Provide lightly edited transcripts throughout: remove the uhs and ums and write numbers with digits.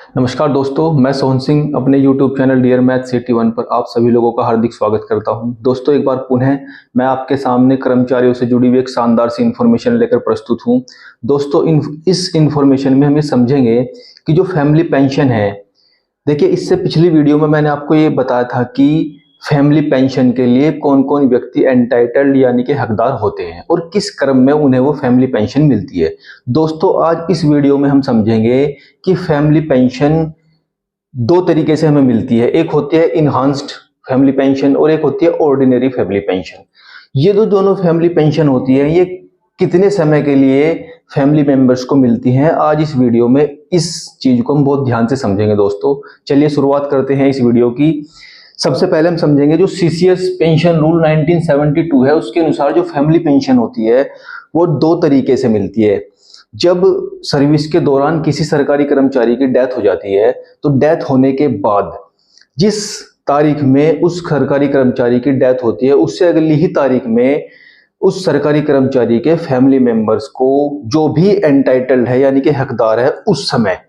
नमस्कार दोस्तों, मैं सोहन सिंह अपने YouTube channel dear math city one पर आप सभी लोगों का हार्दिक स्वागत करता हूं। दोस्तों, एक बार पुनः मैं आपके सामने कर्मचारियों से जुड़ी हुई एक शानदार सी इन्फॉर्मेशन लेकर प्रस्तुत हूं। दोस्तों, इस इन्फॉर्मेशन में हम ये समझेंगे कि जो फैमिली पेंशन है, देखिए इससे पिछली वीडियो में मैंने आपको ये बताया था कि फैमिली पेंशन के लिए कौन कौन व्यक्ति एंटाइटल्ड यानी कि हकदार होते हैं और किस क्रम में उन्हें वो फैमिली पेंशन मिलती है। दोस्तों, आज इस वीडियो में हम समझेंगे कि फैमिली पेंशन दो तरीके से हमें मिलती है। एक होती है इनहांस्ड फैमिली पेंशन और एक होती है ऑर्डिनरी फैमिली पेंशन। ये दोनों फैमिली पेंशन होती है, ये कितने समय के लिए फैमिली मेंबर्स को मिलती हैं, आज इस वीडियो में इस चीज को हम बहुत ध्यान से समझेंगे। दोस्तों, चलिए शुरुआत करते हैं इस वीडियो की। सबसे पहले हम समझेंगे जो सीसीएस पेंशन रूल 1972 है, उसके अनुसार जो फैमिली पेंशन होती है वो दो तरीके से मिलती है। जब सर्विस के दौरान किसी सरकारी कर्मचारी की डेथ हो जाती है, तो डेथ होने के बाद जिस तारीख में उस सरकारी कर्मचारी की डेथ होती है, उससे अगली ही तारीख में उस सरकारी कर्मचारी के फैमिली मेंबर्स को जो भी एंटाइटल्ड है यानी कि हकदार है, उस समय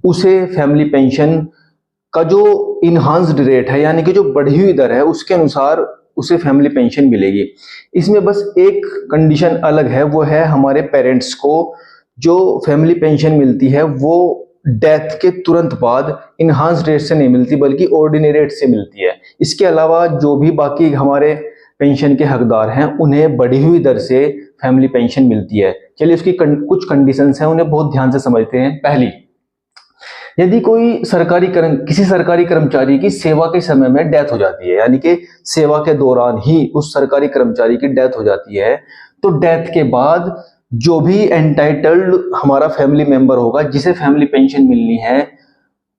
उसे फैमिली पेंशन का जो इनहांस्ड रेट है यानी कि जो बढ़ी हुई दर है, उसके अनुसार उसे फैमिली पेंशन मिलेगी। इसमें बस एक कंडीशन अलग है, वो है हमारे पेरेंट्स को जो फैमिली पेंशन मिलती है वो डेथ के तुरंत बाद इनहांस्ड रेट से नहीं मिलती बल्कि ऑर्डिनरी रेट से मिलती है। इसके अलावा जो भी बाकी हमारे पेंशन के हकदार हैं उन्हें बढ़ी हुई दर से फैमिली पेंशन मिलती है। चलिए उसकी कुछ कंडीशंस हैं, उन्हें बहुत ध्यान से समझते हैं। पहली, यदि किसी सरकारी कर्मचारी की सेवा के समय में डेथ हो जाती है यानी कि सेवा के दौरान ही उस सरकारी कर्मचारी की डेथ हो जाती है, तो डेथ के बाद जो भी एंटाइटल्ड हमारा फैमिली मेंबर होगा जिसे फैमिली पेंशन मिलनी है,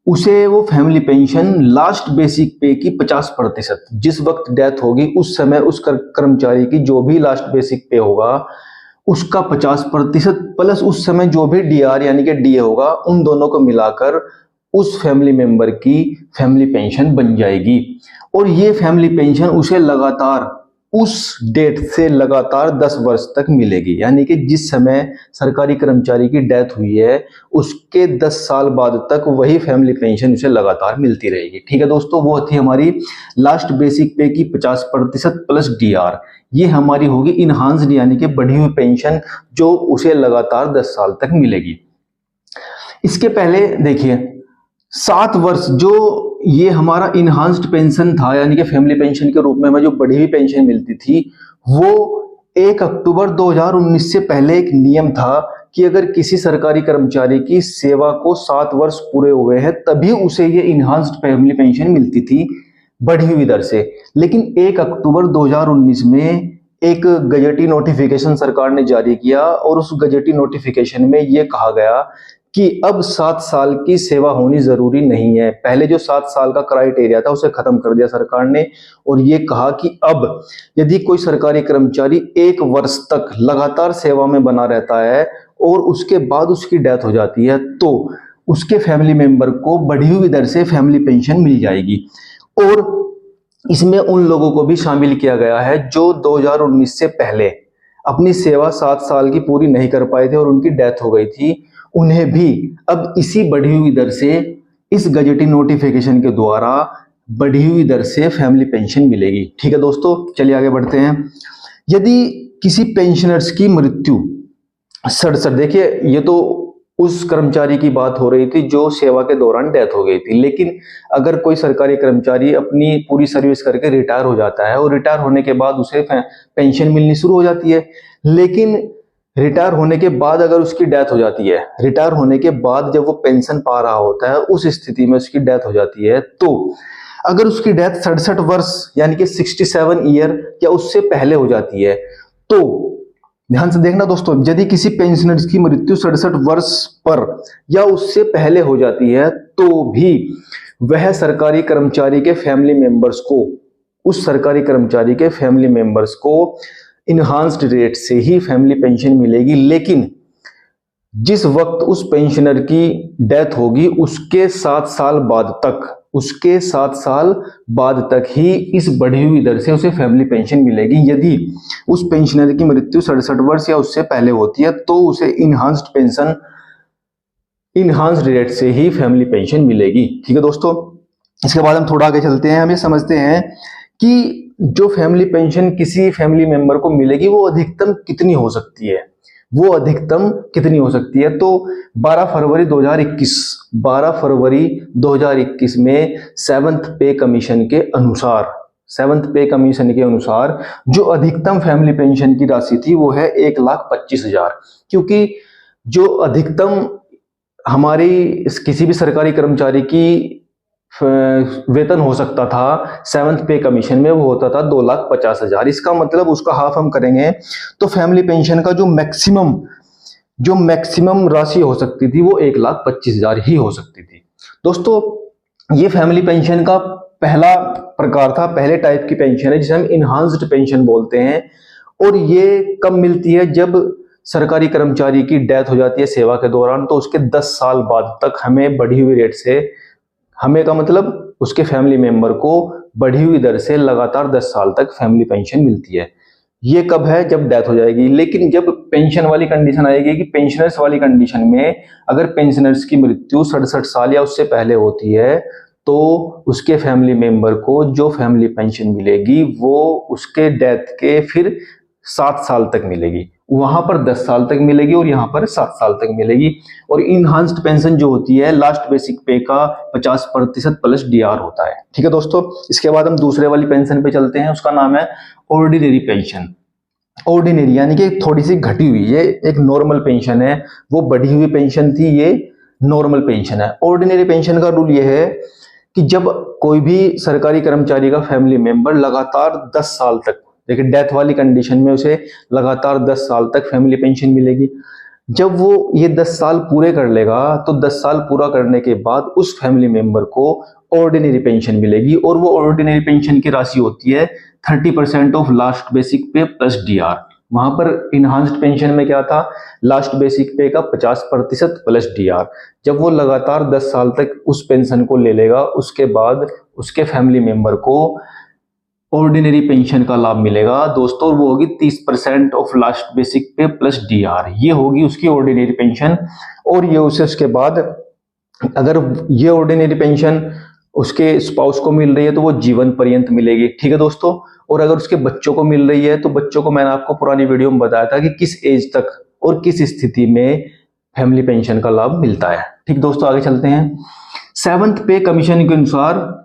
उसे वो फैमिली पेंशन लास्ट बेसिक पे की 50%, जिस वक्त डेथ होगी उस समय उस कर्मचारी की जो भी लास्ट बेसिक पे होगा उसका 50% प्लस उस समय जो भी डीआर यानी कि डीए होगा, उन दोनों को मिलाकर उस फैमिली मेंबर की फैमिली पेंशन बन जाएगी। और ये फैमिली पेंशन उसे लगातार उस डेट से लगातार 10 वर्ष तक मिलेगी, यानी कि जिस समय सरकारी कर्मचारी की डेथ हुई है उसके 10 साल बाद तक वही फैमिली पेंशन उसे लगातार मिलती रहेगी। ठीक है दोस्तों, वो थी हमारी लास्ट बेसिक पे की 50% प्लस डीआर। ये हमारी होगी इनहांस्ड यानी कि बढ़ी हुई पेंशन जो उसे लगातार 10 साल तक मिलेगी। इसके पहले देखिए 7 वर्ष जो ये हमारा इनहांस्ड पेंशन था यानी कि फैमिली पेंशन के रूप में हमें जो बढ़ी हुई पेंशन मिलती थी, वो 1 अक्टूबर 2019 से पहले एक नियम था कि अगर किसी सरकारी कर्मचारी की सेवा को 7 वर्ष पूरे हुए हैं तभी उसे ये इनहांस्ड फैमिली पेंशन मिलती थी बढ़ी हुई दर से। लेकिन 1 अक्टूबर 2019 में एक गजेटी नोटिफिकेशन सरकार ने जारी किया और उस गजेटी नोटिफिकेशन में यह कहा गया कि अब 7 साल की सेवा होनी जरूरी नहीं है। पहले जो 7 साल का क्राइटेरिया था उसे खत्म कर दिया सरकार ने और ये कहा कि अब यदि कोई सरकारी कर्मचारी 1 वर्ष तक लगातार सेवा में बना रहता है और उसके बाद उसकी डेथ हो जाती है तो उसके फैमिली मेंबर को बढ़ी हुई दर से फैमिली पेंशन मिल जाएगी। और इसमें उन लोगों को भी शामिल किया गया है जो 2019 से पहले अपनी सेवा 7 साल की पूरी नहीं कर पाए थे और उनकी डेथ हो गई थी, उन्हें भी अब इसी बढ़ी हुई दर से इस गजेटिंग नोटिफिकेशन के द्वारा बढ़ी हुई दर से फैमिली पेंशन मिलेगी। ठीक है दोस्तों, चलिए आगे बढ़ते हैं। यदि किसी पेंशनर्स की मृत्यु 67, देखिए ये तो उस कर्मचारी की बात हो रही थी जो सेवा के दौरान डेथ हो गई थी, लेकिन अगर कोई सरकारी कर्मचारी अपनी पूरी सर्विस करके रिटायर हो जाता है और रिटायर होने के बाद उसे पेंशन मिलनी शुरू हो जाती है, लेकिन रिटायर होने के बाद अगर उसकी डेथ हो जाती है, रिटायर होने के बाद जब वो पेंशन पा रहा होता है उस स्थिति में उसकी डेथ हो जाती है, तो अगर उसकी डेथ 67 वर्ष यानी कि 67 ईयर या उससे पहले हो जाती है, तो ध्यान से देखना दोस्तों, यदि किसी पेंशनर की मृत्यु 67 वर्ष पर या उससे पहले हो जाती है तो भी वह सरकारी कर्मचारी के फैमिली मेंबर्स को उस सरकारी कर्मचारी के फैमिली मेंबर्स को इनहांस्ड रेट से ही फैमिली पेंशन मिलेगी। लेकिन जिस वक्त उस पेंशनर की डेथ होगी उसके 7 साल बाद तक ही इस बढ़ी हुई दर से उसे फैमिली पेंशन मिलेगी। यदि उस पेंशनर की मृत्यु 67 वर्ष या उससे पहले होती है तो उसे इनहांस्ड पेंशन इनहांस्ड रेट से ही फैमिली पेंशन मिलेगी। ठीक है दोस्तों, इसके बाद हम थोड़ा आगे चलते हैं। हम ये समझते हैं कि जो फैमिली पेंशन किसी फैमिली मेंबर को मिलेगी वो अधिकतम कितनी हो सकती है, वो अधिकतम कितनी हो सकती है। तो 12 फरवरी 2021 12 फरवरी 2021 में सेवंथ पे कमीशन के अनुसार जो अधिकतम फैमिली पेंशन की राशि थी वो है 1,25,000। क्योंकि जो अधिकतम हमारी किसी भी सरकारी कर्मचारी की वेतन हो सकता था सेवंथ पे कमीशन में, वो होता था 2,50,000। इसका मतलब उसका हाफ हम करेंगे तो फैमिली पेंशन का जो मैक्सिमम राशि हो सकती थी वो 1,25,000 ही हो सकती थी। दोस्तों, ये फैमिली पेंशन का पहला प्रकार था, पहले टाइप की पेंशन है जिसे हम इनहांस्ड पेंशन बोलते हैं। और ये कब मिलती है, जब सरकारी कर्मचारी की डेथ हो जाती है सेवा के दौरान, तो उसके 10 साल बाद तक हमें बढ़ी हुई रेट से, हमें का मतलब उसके फैमिली मेंबर को बढ़ी हुई दर से लगातार 10 साल तक फैमिली पेंशन मिलती है। ये कब है, जब डेथ हो जाएगी। लेकिन जब पेंशन वाली कंडीशन आएगी कि पेंशनर्स वाली कंडीशन में अगर पेंशनर्स की मृत्यु 67 साल या उससे पहले होती है तो उसके फैमिली मेंबर को जो फैमिली पेंशन मिलेगी वो उसके डेथ के फिर 7 साल तक मिलेगी। वहां पर 10 साल तक मिलेगी और यहाँ पर 7 साल तक मिलेगी। और इनहांस्ड पेंशन जो होती है लास्ट बेसिक पे का 50% प्लस डीआर होता है। ठीक है दोस्तों, इसके बाद हम दूसरे वाली पेंशन पे चलते हैं। उसका नाम है ऑर्डिनरी पेंशन। ऑर्डिनरी यानी कि थोड़ी सी घटी हुई, ये एक नॉर्मल पेंशन है, वो बढ़ी हुई पेंशन थी, ये नॉर्मल पेंशन है। ऑर्डिनरी पेंशन का रूल ये है कि जब कोई भी सरकारी कर्मचारी का फैमिली मेंबर लगातार 10 साल तक, देखिए डेथ वाली कंडीशन में उसे लगातार 10 साल तक फैमिली पेंशन मिलेगी। जब वो ये 10 साल पूरे कर लेगा तो 10 साल पूरा करने के बाद उस फैमिली मेंबर को ऑर्डिनरी पेंशन मिलेगी। और वो ऑर्डिनरी पेंशन की राशि होती है 30% ऑफ लास्ट बेसिक पे प्लस डीआर। वहां पर इनहांस्ड पेंशन में क्या था, लास्ट बेसिक पे का 50% प्लस डीआर। जब वो लगातार 10 साल तक उस पेंशन को ले लेगा उसके बाद उसके फैमिली मेंबर को ऑर्डिनरी पेंशन का लाभ मिलेगा दोस्तों। वो होगी 30% ऑफ लास्ट बेसिक पे प्लस डीआर, ये होगी उसकी ऑर्डिनरी पेंशन। और ये उसे उसके बाद अगर ये ऑर्डिनरी पेंशन उसके स्पाउस को मिल रही है तो वो जीवन पर्यंत मिलेगी। ठीक है दोस्तों, और अगर उसके बच्चों को मिल रही है तो बच्चों को मैंने आपको पुरानी वीडियो में बताया था कि किस एज तक और किस स्थिति में फैमिली पेंशन का लाभ मिलता है। ठीक दोस्तों, आगे चलते हैं। सेवंथ पे कमीशन के अनुसार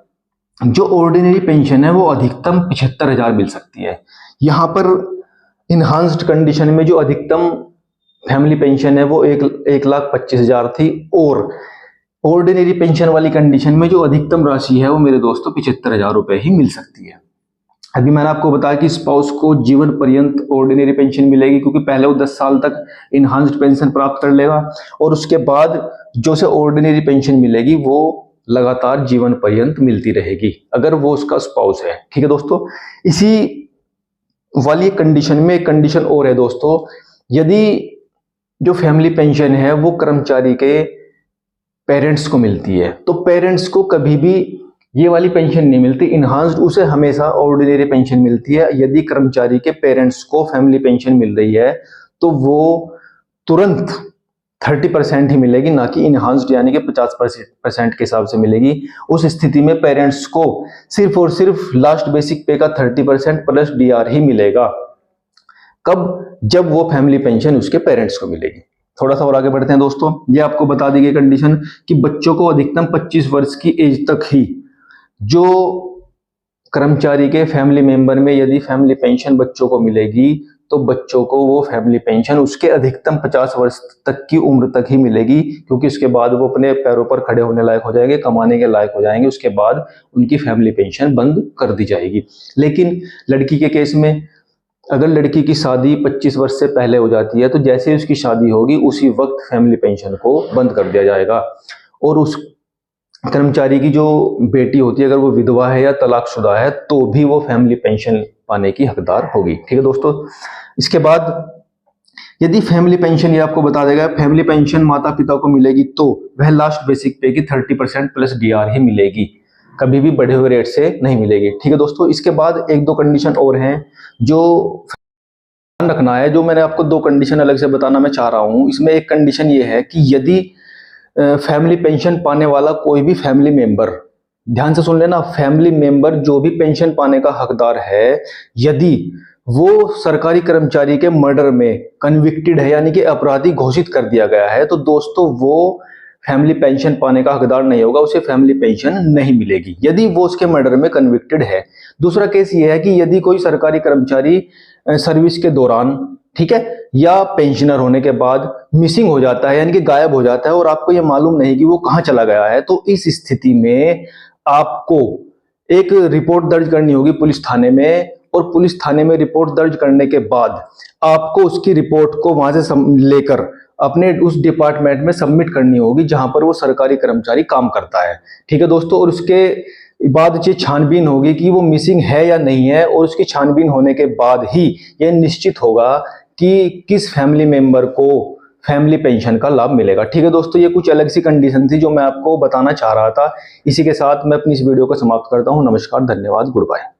जो ऑर्डिनरी पेंशन है वो अधिकतम 75,000 मिल सकती है। यहां पर इनहांस्ड कंडीशन में जो अधिकतम फैमिली पेंशन है वो 1,25,000 थी। और ऑर्डिनरी पेंशन वाली कंडीशन में जो अधिकतम राशि है वो मेरे दोस्तों 75,000 रुपए ही मिल सकती है। अभी मैंने आपको बताया कि स्पाउस को जीवन पर्यंत ऑर्डिनरी पेंशन मिलेगी क्योंकि पहले वो 10 साल तक इनहांस्ड पेंशन प्राप्त कर लेगा और उसके बाद जो से ऑर्डिनरी पेंशन मिलेगी वो लगातार जीवन पर्यंत मिलती रहेगी अगर वो उसका स्पाउस है। ठीक है दोस्तों, इसी वाली कंडीशन में एक कंडीशन और है दोस्तों, यदि जो फैमिली पेंशन है वो कर्मचारी के पेरेंट्स को मिलती है तो पेरेंट्स को कभी भी ये वाली पेंशन नहीं मिलती इनहांस्ड, उसे हमेशा ऑर्डिनरी पेंशन मिलती है। यदि कर्मचारी के पेरेंट्स को फैमिली पेंशन मिल रही है तो वो तुरंत 30% ही मिलेगी, ना कि इनहांस्ड यानी कि 50% के हिसाब से मिलेगी। उस स्थिति में पेरेंट्स को सिर्फ और सिर्फ लास्ट बेसिक पे का 30% प्लस डीआर ही मिलेगा। कब, जब वो फैमिली पेंशन उसके पेरेंट्स को मिलेगी। थोड़ा सा और आगे बढ़ते हैं दोस्तों। ये आपको बता दी गई कंडीशन कि बच्चों को अधिकतम 25 वर्ष की एज तक ही जो कर्मचारी के फैमिली मेंबर में यदि फैमिली पेंशन बच्चों को मिलेगी तो बच्चों को वो फैमिली पेंशन उसके अधिकतम 50 वर्ष तक की उम्र तक ही मिलेगी, क्योंकि उसके बाद वो अपने पैरों पर खड़े होने लायक हो जाएंगे, कमाने के लायक हो जाएंगे। उसके बाद उनकी फैमिली पेंशन बंद कर दी जाएगी। लेकिन लड़की के केस में अगर लड़की की शादी 25 वर्ष से पहले हो जाती है तो जैसे ही उसकी शादी होगी उसी वक्त फैमिली पेंशन को बंद कर दिया जाएगा। और उस कर्मचारी की जो बेटी होती है अगर वो विधवा है या तलाकशुदा है तो भी वो फैमिली पेंशन पाने की हकदार होगी। ठीक है दोस्तों, इसके बाद यदि फैमिली पेंशन, ये आपको बता देगा, फैमिली पेंशन माता पिता को मिलेगी तो वह लास्ट बेसिक पे की 30% प्लस डीआर ही मिलेगी, कभी भी बढ़े हुए रेट से नहीं मिलेगी। ठीक है दोस्तों, इसके बाद एक दो कंडीशन और हैं जो ध्यान रखना है, जो मैंने आपको दो कंडीशन अलग से बताना मैं चाह रहा हूं। इसमें एक कंडीशन ये है कि यदि फैमिली पेंशन पाने वाला कोई भी फैमिली मेंबर, ध्यान से सुन लेना, फैमिली मेंबर जो भी पेंशन पाने का हकदार है, यदि वो सरकारी कर्मचारी के मर्डर में कन्विक्टेड है यानी कि अपराधी घोषित कर दिया गया है, तो दोस्तों वो फैमिली पेंशन पाने का हकदार नहीं होगा, उसे फैमिली पेंशन नहीं मिलेगी यदि वो उसके मर्डर में कन्विक्टेड है। दूसरा केस ये है कि यदि कोई सरकारी कर्मचारी सर्विस के दौरान, ठीक है, या पेंशनर होने के बाद मिसिंग हो जाता है यानी कि गायब हो जाता है और आपको ये मालूम नहीं कि वो कहाँ चला गया है, तो इस स्थिति में आपको एक रिपोर्ट दर्ज करनी होगी पुलिस थाने में, और पुलिस थाने में रिपोर्ट दर्ज करने के बाद आपको उसकी रिपोर्ट को वहां से लेकर अपने उस डिपार्टमेंट में सबमिट करनी होगी जहां पर वो सरकारी कर्मचारी काम करता है, ठीक है दोस्तों। और उसके बाद ये छानबीन होगी कि वो मिसिंग है या नहीं है, और उसकी छानबीन होने के बाद ही यह निश्चित होगा कि किस फैमिली मेंबर को फैमिली पेंशन का लाभ मिलेगा, ठीक है दोस्तों। ये कुछ अलग सी कंडीशन थी जो मैं आपको बताना चाह रहा था। इसी के साथ मैं अपनी इस वीडियो को समाप्त करता हूं। नमस्कार, धन्यवाद, गुड बाय।